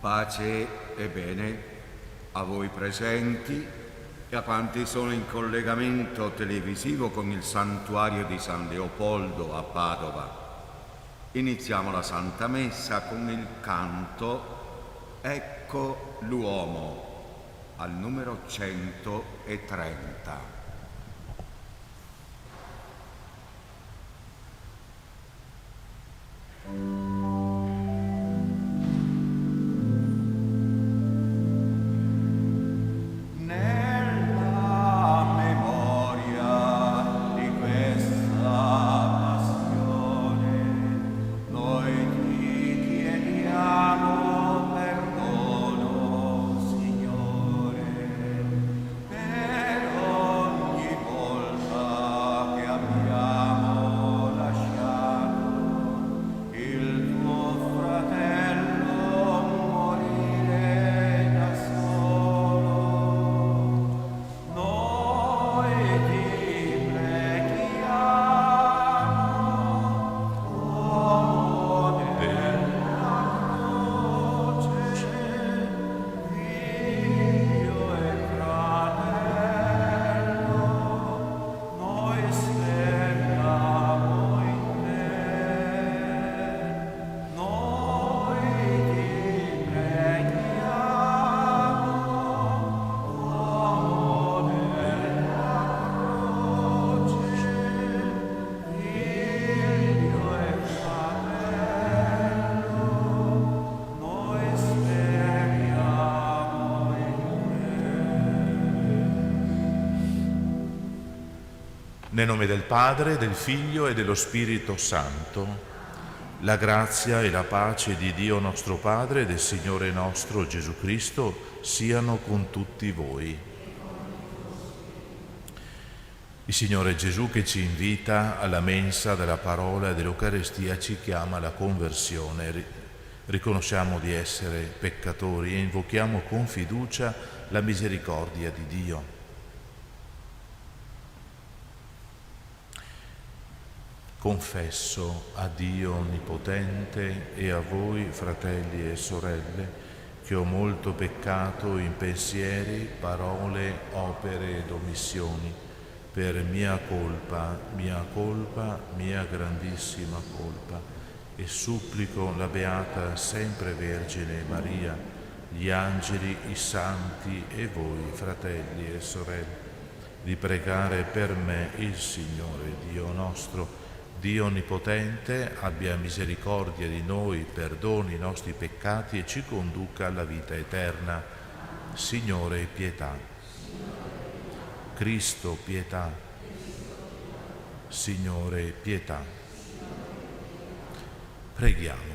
Pace e bene a voi presenti e a quanti sono in collegamento televisivo con il santuario di San Leopoldo a Padova. Iniziamo la Santa Messa con il canto Ecco l'uomo al numero 130. Nel nome del Padre, del Figlio e dello Spirito Santo, la grazia e la pace di Dio nostro Padre e del Signore nostro Gesù Cristo siano con tutti voi. Il Signore Gesù, che ci invita alla mensa della parola e dell'Eucarestia, ci chiama alla conversione. Riconosciamo di essere peccatori e invochiamo con fiducia la misericordia di Dio. Confesso a Dio Onnipotente e a voi, fratelli e sorelle, che ho molto peccato in pensieri, parole, opere ed omissioni, per mia colpa, mia grandissima colpa, e supplico la Beata Sempre Vergine Maria, gli angeli, i santi e voi, fratelli e sorelle, di pregare per me il Signore Dio nostro. Dio Onnipotente abbia misericordia di noi, perdoni i nostri peccati e ci conduca alla vita eterna. Signore, pietà. Cristo, pietà. Signore, pietà. Preghiamo.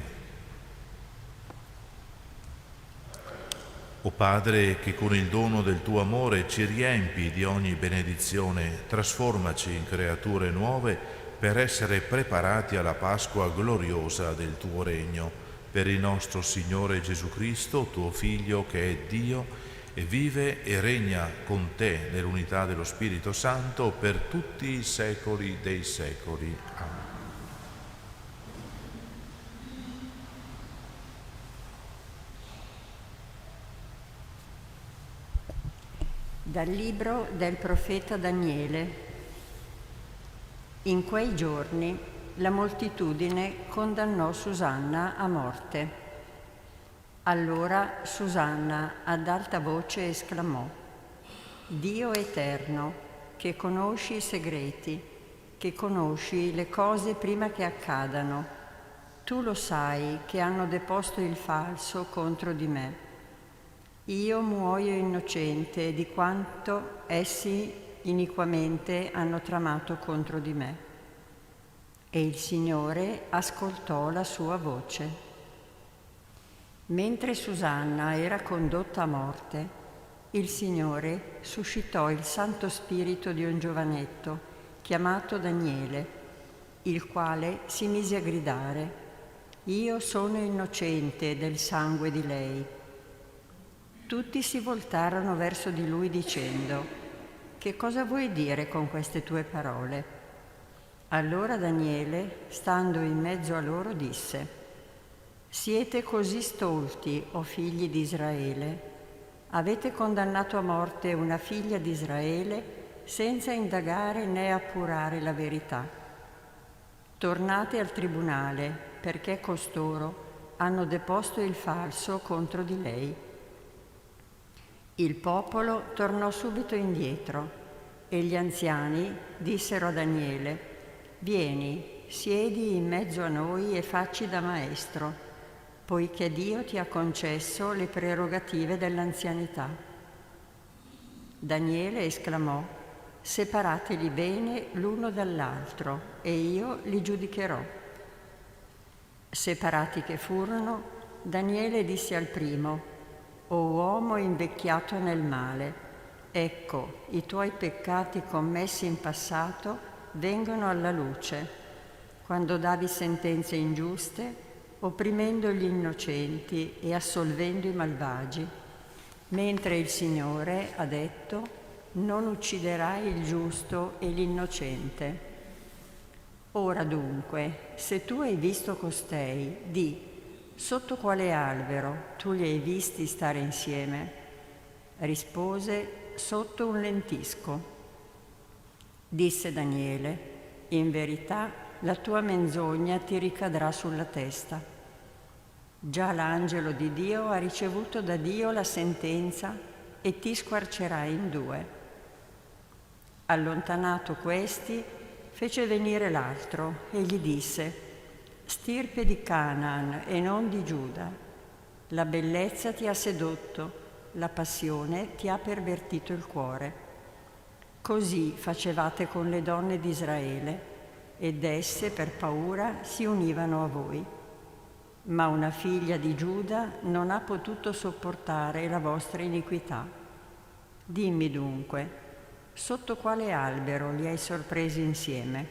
O Padre, che con il dono del tuo amore ci riempi di ogni benedizione, trasformaci in creature nuove per essere preparati alla Pasqua gloriosa del tuo regno, per il nostro Signore Gesù Cristo, tuo Figlio, che è Dio e vive e regna con te nell'unità dello Spirito Santo per tutti i secoli dei secoli. Amen. Dal libro del profeta Daniele. In quei giorni la moltitudine condannò Susanna a morte. Allora Susanna ad alta voce esclamò: Dio eterno, che conosci i segreti, che conosci le cose prima che accadano, tu lo sai che hanno deposto il falso contro di me. Io muoio innocente di quanto essi iniquamente hanno tramato contro di me. E il Signore ascoltò la sua voce. Mentre Susanna era condotta a morte, il Signore suscitò il Santo Spirito di un giovanetto chiamato Daniele, il quale si mise a gridare: Io sono innocente del sangue di lei. Tutti si voltarono verso di lui dicendo: Che cosa vuoi dire con queste tue parole? Allora Daniele, stando in mezzo a loro, disse: Siete così stolti, o figli di Israele? Avete condannato a morte una figlia di Israele senza indagare né appurare la verità. Tornate al tribunale, perché costoro hanno deposto il falso contro di lei. Il popolo tornò subito indietro e gli anziani dissero a Daniele: «Vieni, siedi in mezzo a noi e facci da maestro, poiché Dio ti ha concesso le prerogative dell'anzianità». Daniele esclamò: «Separateli bene l'uno dall'altro e io li giudicherò». Separati che furono, Daniele disse al primo: «O uomo invecchiato nel male, ecco, i tuoi peccati commessi in passato vengono alla luce, quando davi sentenze ingiuste, opprimendo gli innocenti e assolvendo i malvagi, mentre il Signore ha detto: non ucciderai il giusto e l'innocente. Ora dunque, se tu hai visto costei, di: sotto quale albero tu li hai visti stare insieme?» Rispose: «Sotto un lentisco». Disse Daniele: «In verità la tua menzogna ti ricadrà sulla testa. Già l'angelo di Dio ha ricevuto da Dio la sentenza e ti squarcerà in due». Allontanato questi, fece venire l'altro e gli disse: «Stirpe di Canaan e non di Giuda, la bellezza ti ha sedotto, la passione ti ha pervertito il cuore. Così facevate con le donne di Israele, ed esse per paura si univano a voi. Ma una figlia di Giuda non ha potuto sopportare la vostra iniquità. Dimmi dunque, sotto quale albero li hai sorpresi insieme?»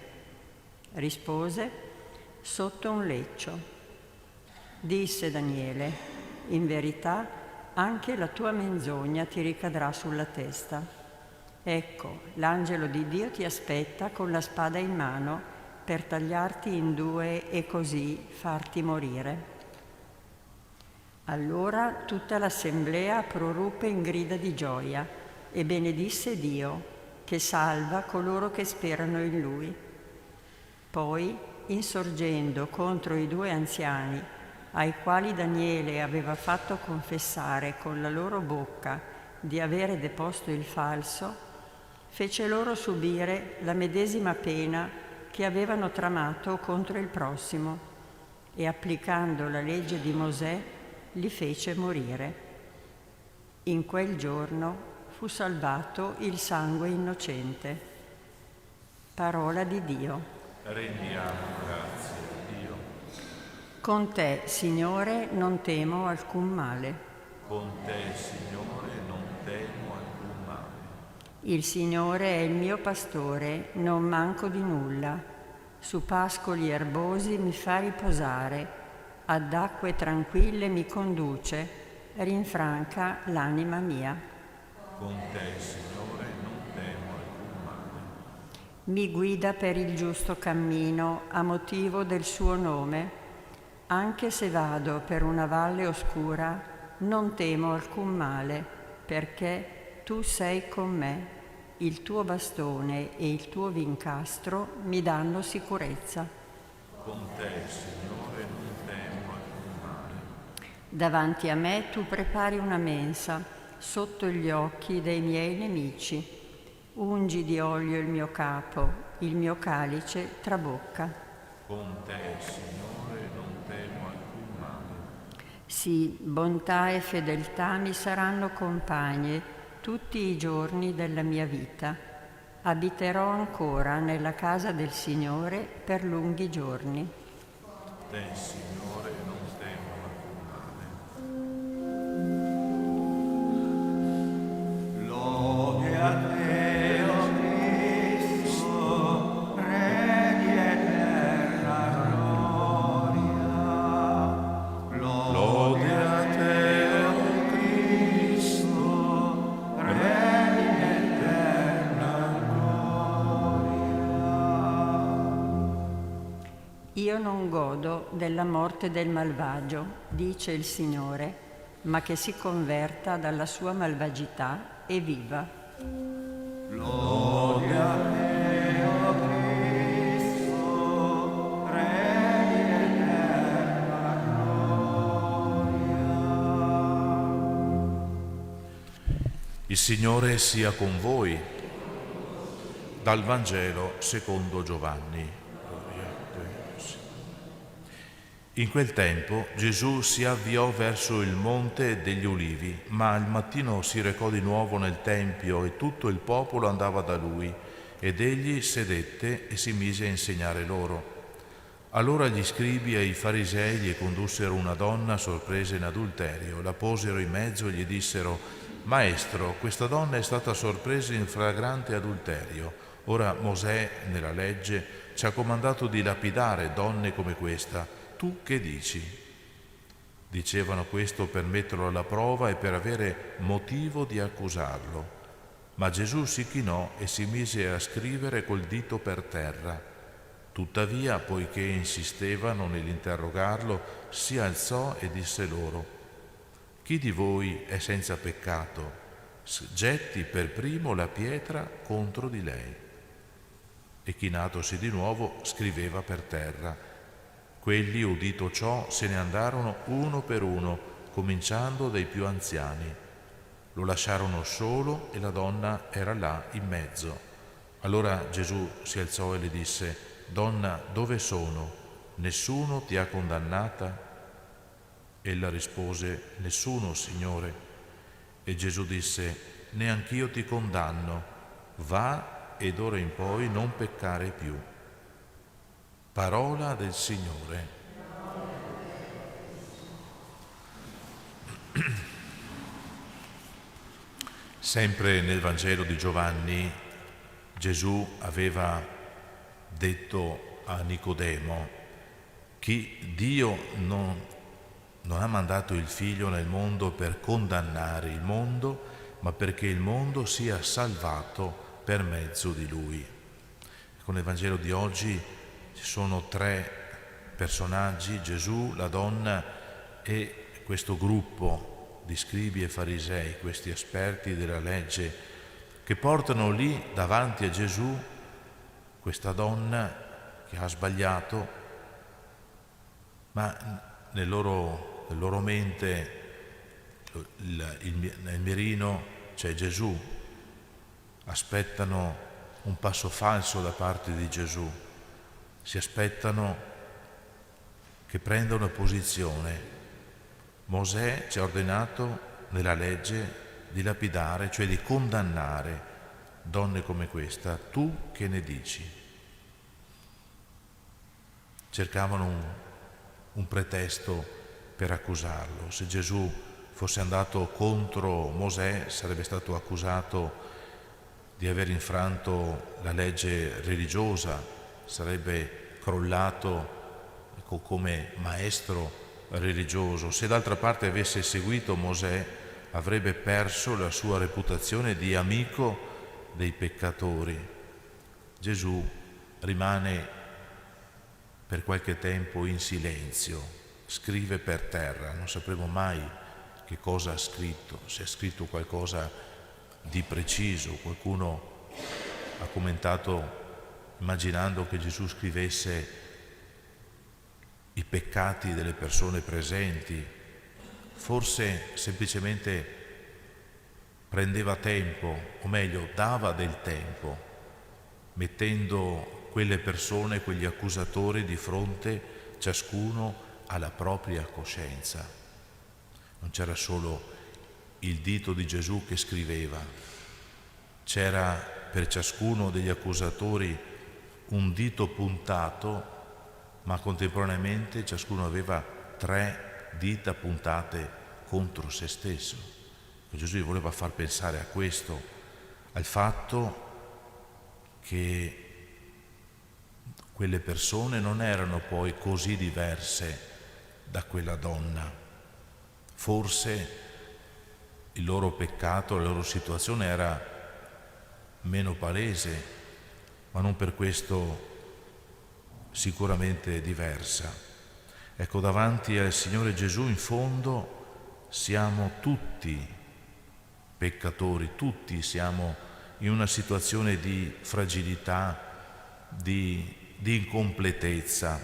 Rispose: «Sotto un leccio». Disse Daniele: «In verità anche la tua menzogna ti ricadrà sulla testa. Ecco, l'angelo di Dio ti aspetta con la spada in mano per tagliarti in due e così farti morire». Allora tutta l'assemblea proruppe in grida di gioia e benedisse Dio, che salva coloro che sperano in Lui. Poi, insorgendo contro i due anziani, ai quali Daniele aveva fatto confessare con la loro bocca di avere deposto il falso, fece loro subire la medesima pena che avevano tramato contro il prossimo e, applicando la legge di Mosè, li fece morire. In quel giorno fu salvato il sangue innocente. Parola di Dio. Rendiamo grazie a Dio. Con te, Signore, non temo alcun male. Con te, Signore, non temo alcun male. Il Signore è il mio pastore, non manco di nulla. Su pascoli erbosi mi fa riposare, ad acque tranquille mi conduce, rinfranca l'anima mia. Con te, Signore, non temo alcun male. Mi guida per il giusto cammino a motivo del suo nome. Anche se vado per una valle oscura, non temo alcun male, perché tu sei con me. Il tuo bastone e il tuo vincastro mi danno sicurezza. Con te, Signore, non temo alcun male. Davanti a me tu prepari una mensa sotto gli occhi dei miei nemici. Ungi di olio il mio capo, il mio calice trabocca. Con te, Signore, non temo alcun male. Sì, bontà e fedeltà mi saranno compagne tutti i giorni della mia vita. Abiterò ancora nella casa del Signore per lunghi giorni. Te, Signore, non temo alcun male. Lode a te, o Cristo, Re di eterna gloria. Lode a te, o Cristo, Re di eterna gloria. Io non godo della morte del malvagio, dice il Signore, ma che si converta dalla sua malvagità e viva. Gloria a te, o Cristo, Re di eterna gloria. Il Signore sia con voi. Dal Vangelo secondo Giovanni. In quel tempo Gesù si avviò verso il monte degli Ulivi, ma al mattino si recò di nuovo nel tempio e tutto il popolo andava da lui, ed egli sedette e si mise a insegnare loro. Allora gli scribi e i farisei gli condussero una donna sorpresa in adulterio, la posero in mezzo e gli dissero: Maestro, questa donna è stata sorpresa in flagrante adulterio. Ora Mosè, nella legge, ci ha comandato di lapidare donne come questa. Tu che dici? Dicevano questo per metterlo alla prova e per avere motivo di accusarlo. Ma Gesù si chinò e si mise a scrivere col dito per terra. Tuttavia, poiché insistevano nell'interrogarlo, si alzò e disse loro: Chi di voi è senza peccato? Getti per primo la pietra contro di lei. E chinatosi di nuovo, scriveva per terra. Quelli, udito ciò, se ne andarono uno per uno, cominciando dai più anziani. Lo lasciarono solo e la donna era là in mezzo. Allora Gesù si alzò e le disse: Donna, dove sono? Nessuno ti ha condannata? Ella rispose: Nessuno, Signore. E Gesù disse: Neanch'io ti condanno. Va e d'ora in poi non peccare più. Parola del Signore. Sempre nel Vangelo di Giovanni, Gesù aveva detto a Nicodemo: Dio non ha mandato il Figlio nel mondo per condannare il mondo, ma perché il mondo sia salvato per mezzo di Lui. Con il Vangelo di oggi ci sono tre personaggi: Gesù, la donna e questo gruppo di scribi e farisei, questi esperti della legge, che portano lì davanti a Gesù questa donna che ha sbagliato, ma nel loro mente, nel mirino c'è Gesù. Aspettano un passo falso da parte di Gesù. Si aspettano che prenda una posizione. Mosè ci ha ordinato nella legge di lapidare, cioè di condannare donne come questa. Tu che ne dici? Cercavano un pretesto per accusarlo. Se Gesù fosse andato contro Mosè, sarebbe stato accusato di aver infranto la legge religiosa, sarebbe crollato come maestro religioso. Se d'altra parte avesse seguito Mosè, avrebbe perso la sua reputazione di amico dei peccatori. Gesù rimane per qualche tempo in silenzio, scrive per terra, non sapremo mai che cosa ha scritto, se ha scritto qualcosa di preciso. Qualcuno ha commentato immaginando che Gesù scrivesse i peccati delle persone presenti. Forse semplicemente prendeva tempo, o meglio, dava del tempo, mettendo quelle persone, quegli accusatori di fronte ciascuno alla propria coscienza. Non c'era solo il dito di Gesù che scriveva, c'era per ciascuno degli accusatori un dito puntato, ma contemporaneamente ciascuno aveva 3 dita puntate contro se stesso. Gesù gli voleva far pensare a questo, al fatto che quelle persone non erano poi così diverse da quella donna. Forse il loro peccato, la loro situazione era meno palese, ma non per questo sicuramente diversa. Ecco, davanti al Signore Gesù in fondo siamo tutti peccatori, tutti siamo in una situazione di fragilità, di incompletezza.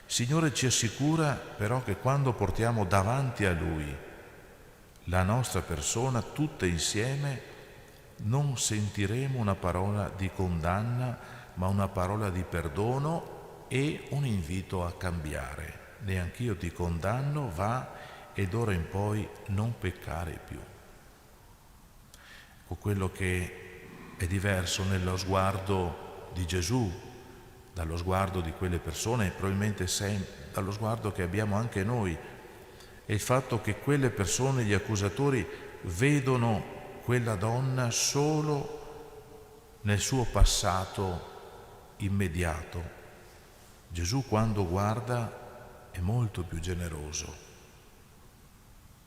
Il Signore ci assicura però che quando portiamo davanti a Lui la nostra persona tutta insieme, non sentiremo una parola di condanna, ma una parola di perdono e un invito a cambiare. Neanch'io ti condanno, va e d'ora in poi non peccare più. Ecco quello che è diverso nello sguardo di Gesù, dallo sguardo di quelle persone e probabilmente dallo sguardo che abbiamo anche noi, è il fatto che quelle persone, gli accusatori, vedono quella donna solo nel suo passato immediato. Gesù quando guarda è molto più generoso,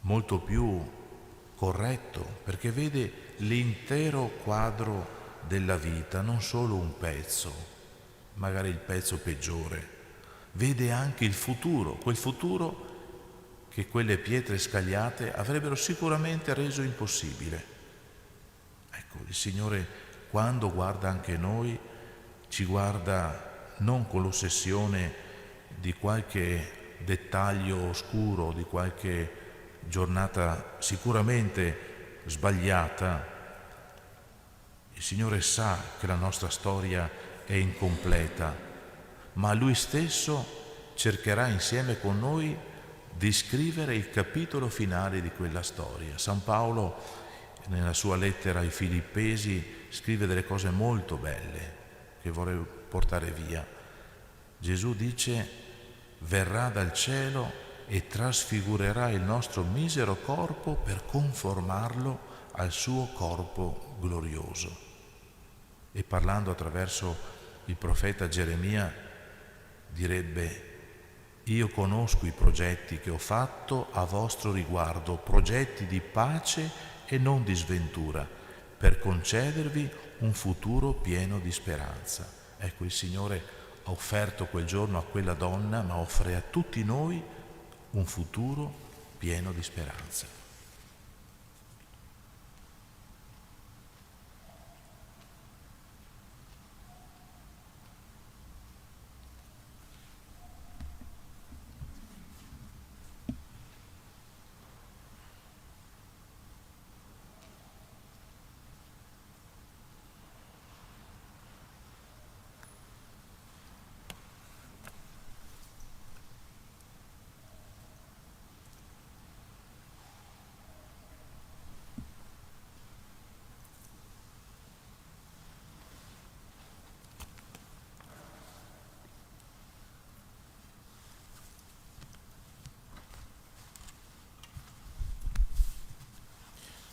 molto più corretto, perché vede l'intero quadro della vita, non solo un pezzo, magari il pezzo peggiore. Vede anche il futuro, quel futuro che quelle pietre scagliate avrebbero sicuramente reso impossibile. Ecco, il Signore quando guarda anche noi, ci guarda non con l'ossessione di qualche dettaglio oscuro, di qualche giornata sicuramente sbagliata. Il Signore sa che la nostra storia è incompleta, ma Lui stesso cercherà insieme con noi di scrivere il capitolo finale di quella storia. San Paolo nella sua lettera ai Filippesi scrive delle cose molto belle che vorrei portare via. Gesù dice: verrà dal cielo e trasfigurerà il nostro misero corpo per conformarlo al suo corpo glorioso. E parlando attraverso il profeta Geremia direbbe: io conosco i progetti che ho fatto a vostro riguardo, progetti di pace e non di sventura, per concedervi un futuro pieno di speranza. Ecco, il Signore ha offerto quel giorno a quella donna, ma offre a tutti noi un futuro pieno di speranza.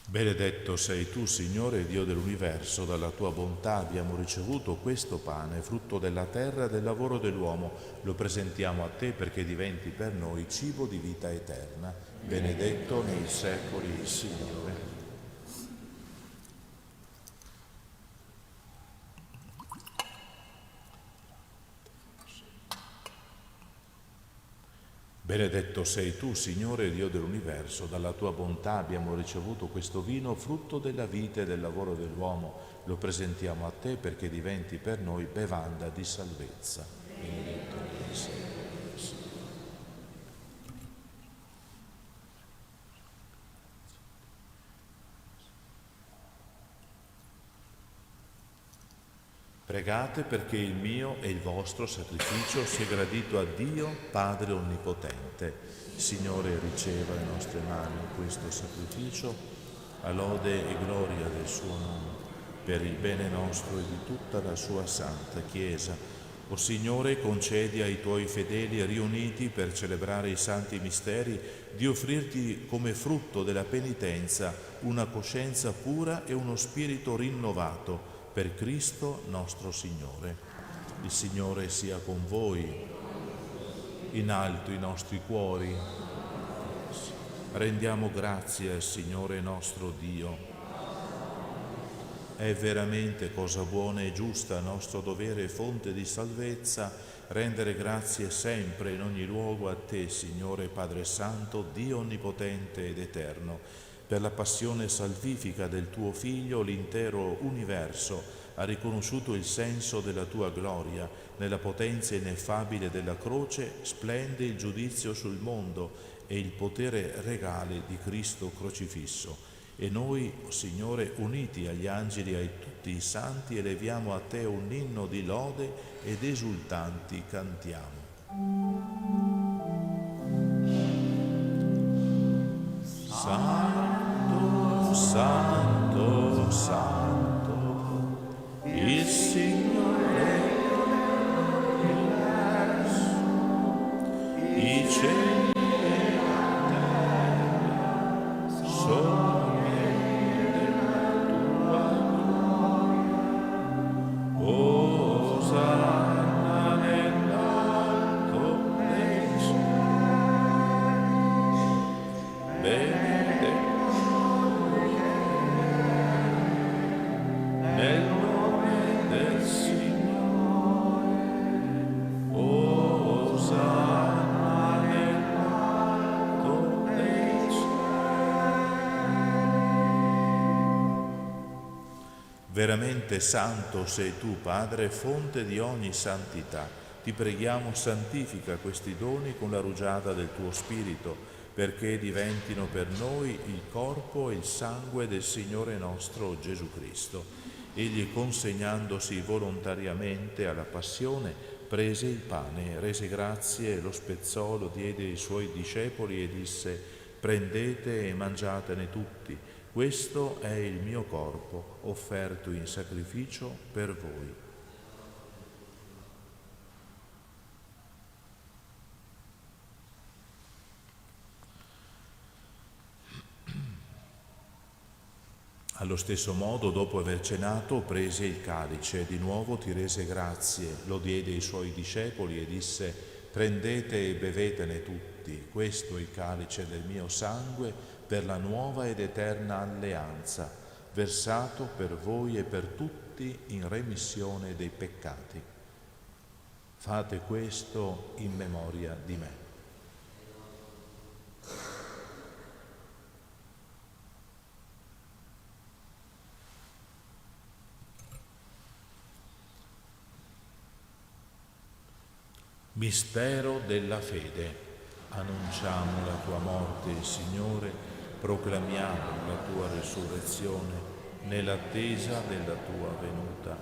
Benedetto sei tu, Signore, Dio dell'universo, dalla tua bontà abbiamo ricevuto questo pane, frutto della terra e del lavoro dell'uomo. Lo presentiamo a te perché diventi per noi cibo di vita eterna. Benedetto nei secoli il Signore. Benedetto sei tu, Signore Dio dell'universo, dalla tua bontà abbiamo ricevuto questo vino, frutto della vita e del lavoro dell'uomo. Lo presentiamo a te perché diventi per noi bevanda di salvezza. Benedetto nei secoli. Pregate perché il mio e il vostro sacrificio sia gradito a Dio, Padre Onnipotente. Signore, riceva le nostre mani questo sacrificio, a lode e gloria del suo nome, per il bene nostro e di tutta la sua santa Chiesa. O Signore, concedi ai tuoi fedeli riuniti per celebrare i santi misteri di offrirti come frutto della penitenza una coscienza pura e uno spirito rinnovato, per Cristo nostro Signore. Il Signore sia con voi. In alto i nostri cuori. Rendiamo grazie al Signore nostro Dio. È veramente cosa buona e giusta, nostro dovere e fonte di salvezza, rendere grazie sempre in ogni luogo a te, Signore Padre Santo, Dio onnipotente ed eterno. Per la passione salvifica del tuo Figlio l'intero universo ha riconosciuto il senso della tua gloria. Nella potenza ineffabile della croce splende il giudizio sul mondo e il potere regale di Cristo crocifisso. E noi, Signore, uniti agli angeli e a tutti i santi, eleviamo a te un inno di lode ed esultanti cantiamo. Santo, Santo, Santo, il Signore dell'universo, i cieli e la terra sono Veramente santo sei tu, Padre, fonte di ogni santità. Ti preghiamo, santifica questi doni con la rugiada del tuo Spirito, perché diventino per noi il corpo e il sangue del Signore nostro Gesù Cristo. Egli, consegnandosi volontariamente alla passione, prese il pane, rese grazie, lo spezzò, lo diede ai suoi discepoli e disse: prendete e mangiatene tutti. Questo è il mio corpo, offerto in sacrificio per voi. Allo stesso modo, dopo aver cenato, prese il calice e di nuovo ti rese grazie, lo diede ai suoi discepoli e disse: prendete e bevetene tutti, questo è il calice del mio sangue, per la nuova ed eterna alleanza, versato per voi e per tutti in remissione dei peccati. Fate questo in memoria di me. Mistero della fede. Annunciamo la tua morte, Signore, proclamiamo la tua risurrezione nell'attesa della tua venuta.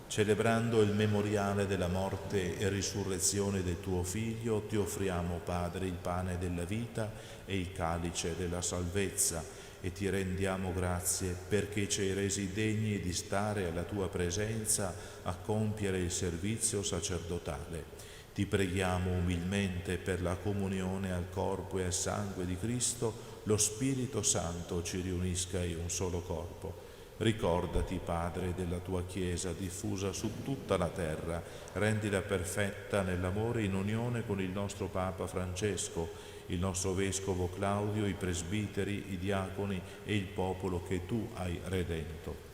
Celebrando il memoriale della morte e risurrezione del tuo Figlio, ti offriamo, Padre, il pane della vita e il calice della salvezza e ti rendiamo grazie perché ci hai resi degni di stare alla tua presenza a compiere il servizio sacerdotale. Ti preghiamo umilmente per la comunione al corpo e al sangue di Cristo, lo Spirito Santo ci riunisca in un solo corpo. Ricordati, Padre, della tua Chiesa diffusa su tutta la terra, rendila perfetta nell'amore in unione con il nostro Papa Francesco, il nostro Vescovo Claudio, i presbiteri, i diaconi e il popolo che tu hai redento.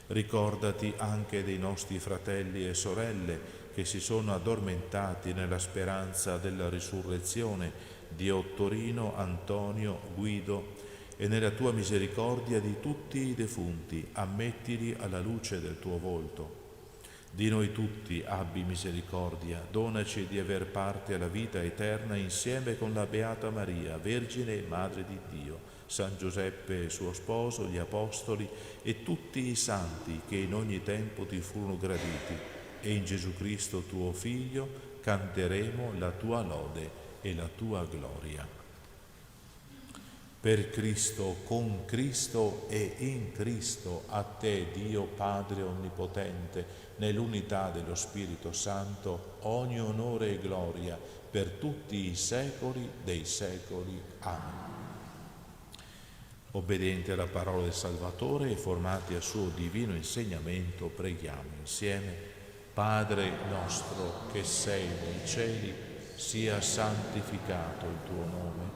Ricordati anche dei nostri fratelli e sorelle che si sono addormentati nella speranza della risurrezione di Ottorino, Antonio, Guido, e nella tua misericordia di tutti i defunti, ammettili alla luce del tuo volto. Di noi tutti abbi misericordia, donaci di aver parte alla vita eterna insieme con la Beata Maria, Vergine e Madre di Dio, San Giuseppe suo sposo, gli Apostoli e tutti i santi che in ogni tempo ti furono graditi, e in Gesù Cristo tuo Figlio canteremo la tua lode e la tua gloria. Per Cristo, con Cristo e in Cristo, a te, Dio Padre Onnipotente, nell'unità dello Spirito Santo, ogni onore e gloria per tutti i secoli dei secoli. Amen. Obbedienti alla parola del Salvatore e formati al suo divino insegnamento, preghiamo insieme. Padre nostro che sei nei cieli, sia santificato il tuo nome,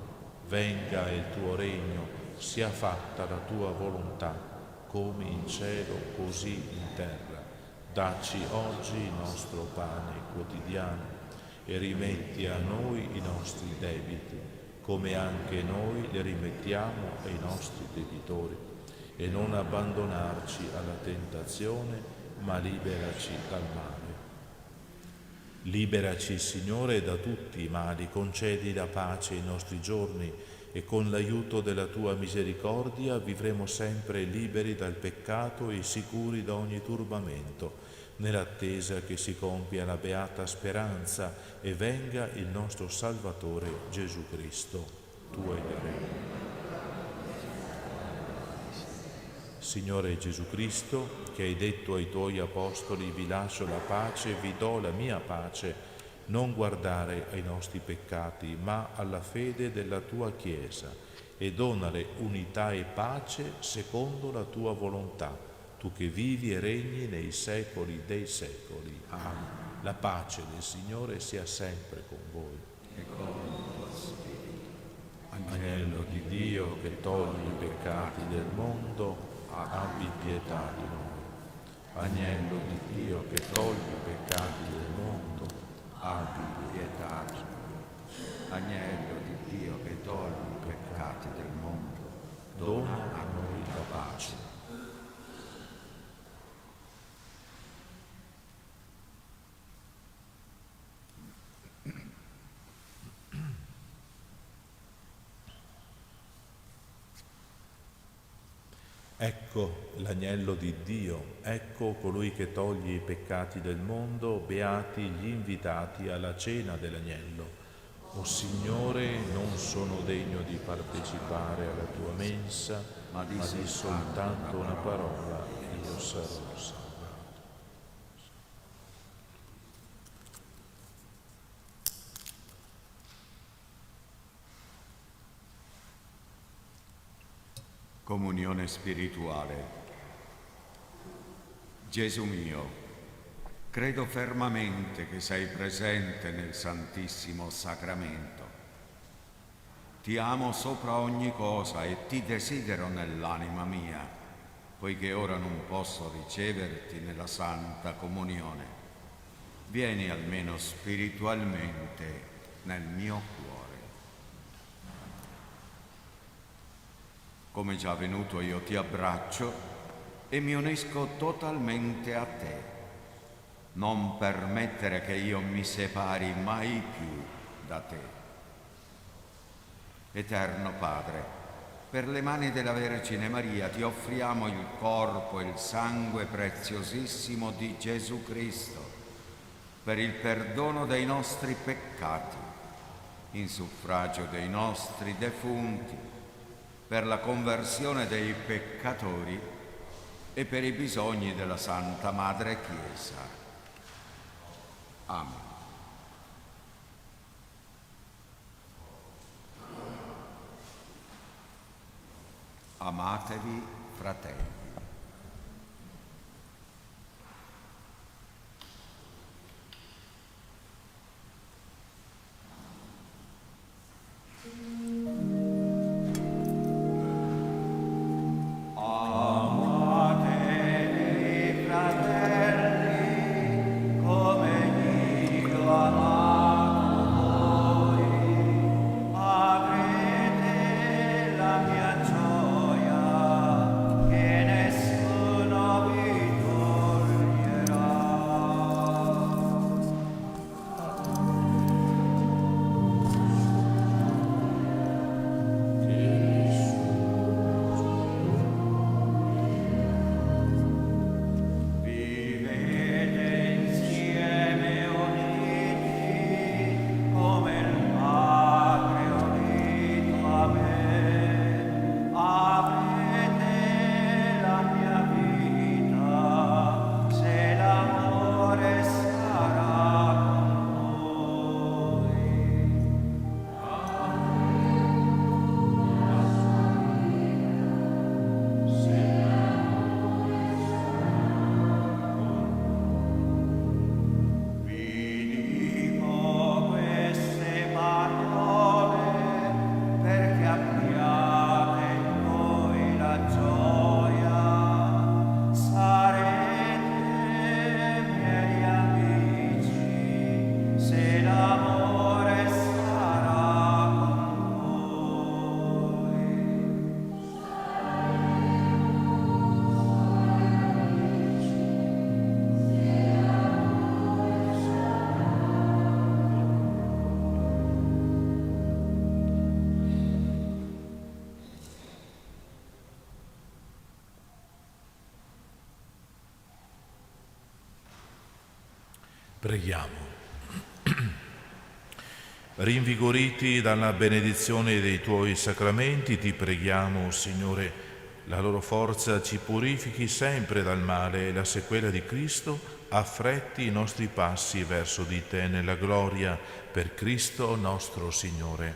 venga il tuo regno, sia fatta la tua volontà, come in cielo così in terra. Dacci oggi il nostro pane quotidiano e rimetti a noi i nostri debiti, come anche noi li rimettiamo ai nostri debitori, e non abbandonarci alla tentazione, ma liberaci dal male. Liberaci, Signore, da tutti i mali, concedi la pace ai nostri giorni e con l'aiuto della Tua misericordia vivremo sempre liberi dal peccato e sicuri da ogni turbamento, nell'attesa che si compia la beata speranza e venga il nostro Salvatore Gesù Cristo. Tu hai il regno. Signore Gesù Cristo, che hai detto ai Tuoi Apostoli: vi lascio la pace, vi do la mia pace, non guardare ai nostri peccati, ma alla fede della Tua Chiesa, e donale unità e pace secondo la Tua volontà, Tu che vivi e regni nei secoli dei secoli. Amen. La pace del Signore sia sempre con voi. E con il tuo spirito. Agnello di Dio che togli i peccati del mondo, abbi pietà di noi. Agnello di Dio che togli i peccati del mondo, Abbi pietà di noi. Agnello di Dio che togli i peccati del mondo, dona a noi la pace. Ecco l'agnello di Dio, ecco colui che toglie i peccati del mondo, beati gli invitati alla cena dell'agnello. O Signore, non sono degno di partecipare alla tua mensa, ma di soltanto una parola e io sarò salvato. Comunione spirituale. Gesù mio, credo fermamente che sei presente nel Santissimo Sacramento. Ti amo sopra ogni cosa e ti desidero nell'anima mia, poiché ora non posso riceverti nella Santa Comunione. Vieni almeno spiritualmente nel mio cuore. Come già venuto io ti abbraccio e mi unisco totalmente a te. Non permettere che io mi separi mai più da te. Eterno Padre, per le mani della Vergine Maria ti offriamo il corpo e il sangue preziosissimo di Gesù Cristo per il perdono dei nostri peccati, in suffragio dei nostri defunti, per la conversione dei peccatori e per i bisogni della Santa Madre Chiesa. Amen. Amatevi, fratelli. Che Preghiamo. Rinvigoriti dalla benedizione dei Tuoi sacramenti, ti preghiamo, Signore, la loro forza ci purifichi sempre dal male e la sequela di Cristo affretti i nostri passi verso di Te nella gloria, per Cristo nostro Signore.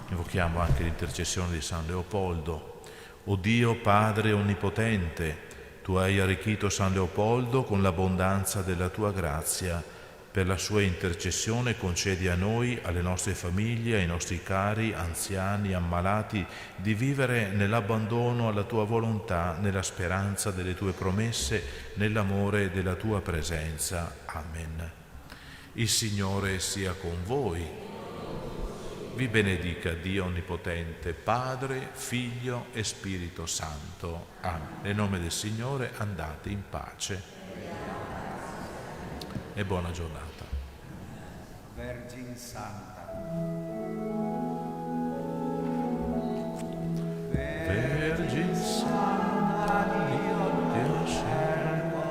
Invochiamo anche l'intercessione di San Leopoldo. O Dio Padre Onnipotente, Tu hai arricchito San Leopoldo con l'abbondanza della Tua grazia. Per la sua intercessione concedi a noi, alle nostre famiglie, ai nostri cari, anziani, ammalati, di vivere nell'abbandono alla Tua volontà, nella speranza delle Tue promesse, nell'amore della Tua presenza. Amen. Il Signore sia con voi. Vi benedica Dio Onnipotente, Padre, Figlio e Spirito Santo. Amen. Nel nome del Signore andate in pace e buona giornata. Vergine Santa. Vergine Santa, Dio scelgo,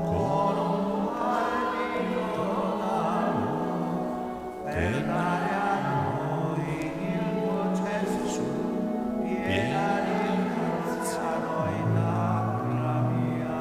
con un palpito d'amor, per dare a noi il tuo Gesù, piena di grazia noi dalla mia.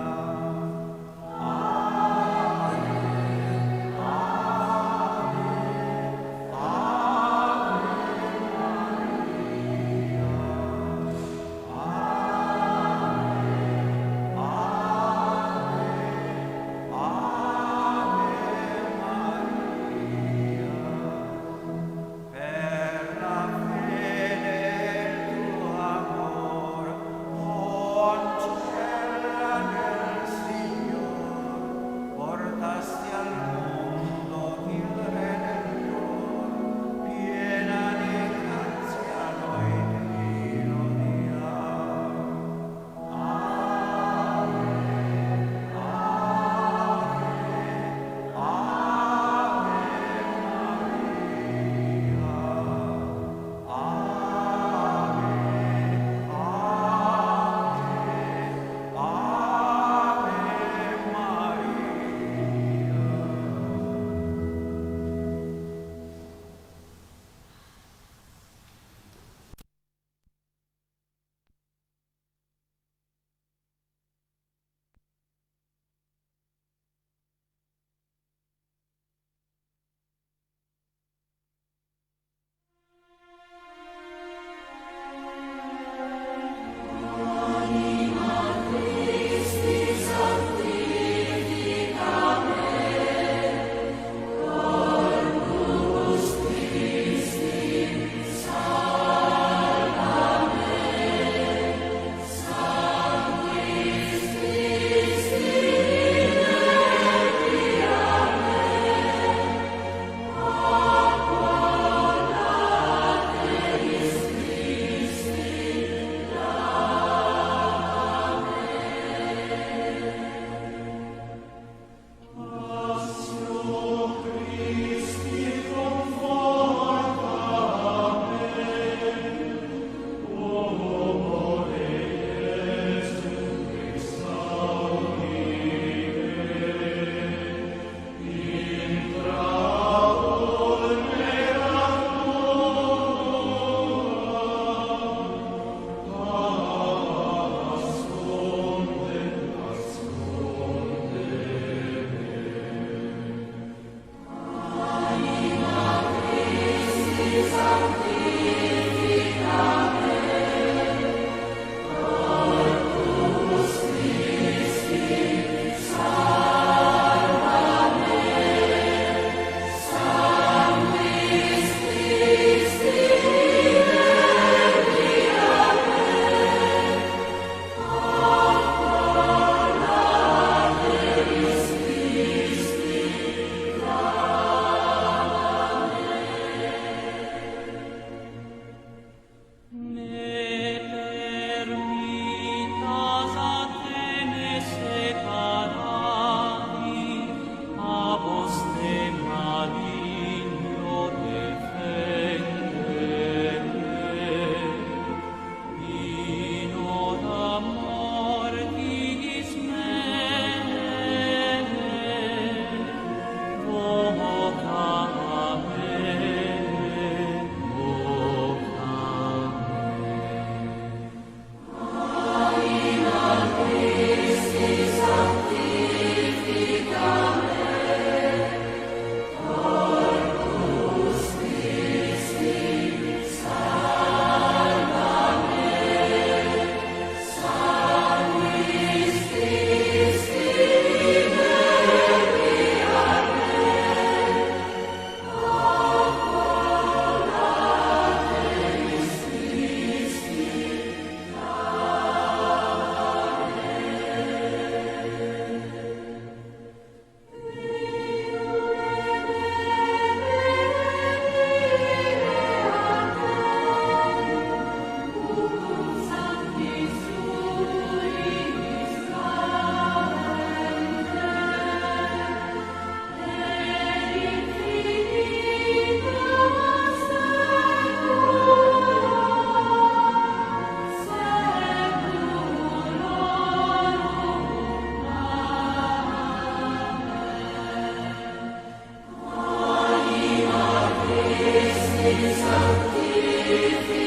sanctificetur